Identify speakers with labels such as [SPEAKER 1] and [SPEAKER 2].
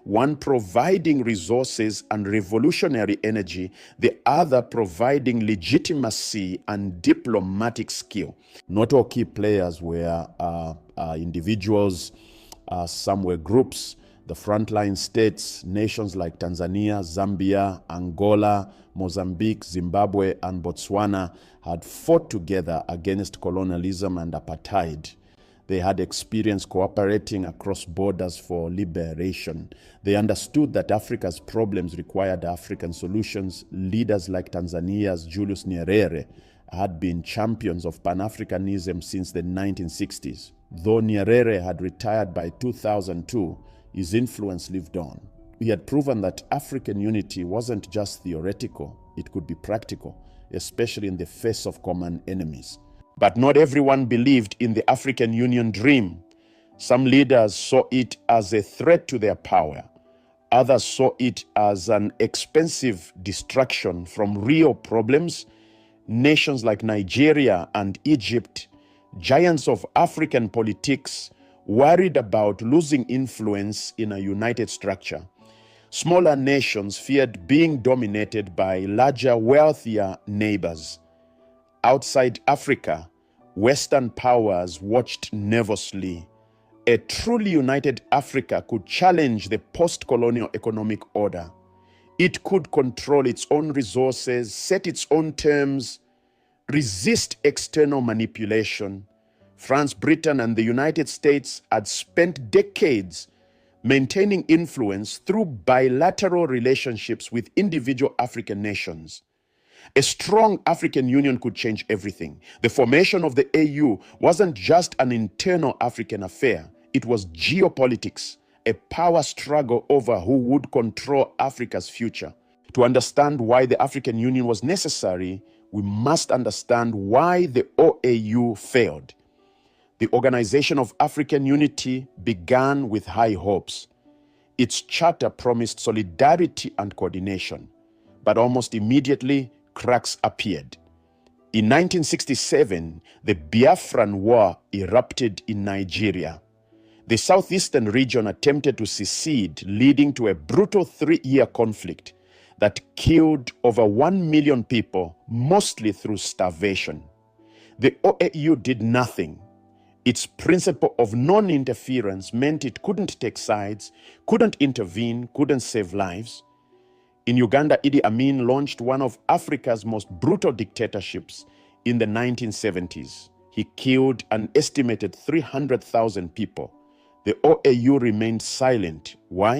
[SPEAKER 1] one providing resources and revolutionary energy, the other providing legitimacy and diplomatic skill. Not all key players were individuals, some were groups. The frontline states, nations like Tanzania, Zambia, Angola, Mozambique, Zimbabwe, and Botswana had fought together against colonialism and apartheid. They had experience cooperating across borders for liberation. They understood that Africa's problems required African solutions. Leaders like Tanzania's Julius Nyerere had been champions of Pan-Africanism since the 1960s. Though Nyerere had retired by 2002, his influence lived on. He had proven that African unity wasn't just theoretical, it could be practical, especially in the face of common enemies. But not everyone believed in the African Union dream. Some leaders saw it as a threat to their power. Others saw it as an expensive distraction from real problems. Nations like Nigeria and Egypt, giants of African politics, worried about losing influence in a united structure. Smaller nations feared being dominated by larger, wealthier neighbors. Outside Africa, Western powers watched nervously. A truly united Africa could challenge the post-colonial economic order. It could control its own resources, set its own terms, resist external manipulation. France, Britain, and the United States had spent decades maintaining influence through bilateral relationships with individual African nations. A strong African Union could change everything. The formation of the AU wasn't just an internal African affair. It was geopolitics, a power struggle over who would control Africa's future. To understand why the African Union was necessary, we must understand why the OAU failed. The Organization of African Unity began with high hopes. Its charter promised solidarity and coordination, but almost immediately, cracks appeared. In 1967, the Biafran War erupted in Nigeria. The southeastern region attempted to secede, leading to a brutal 3-year conflict that killed over 1 million people, mostly through starvation. The OAU did nothing. Its principle of non-interference meant it couldn't take sides, couldn't intervene, couldn't save lives. In Uganda, Idi Amin launched one of Africa's most brutal dictatorships in the 1970s. He killed an estimated 300,000 people. The OAU remained silent. Why?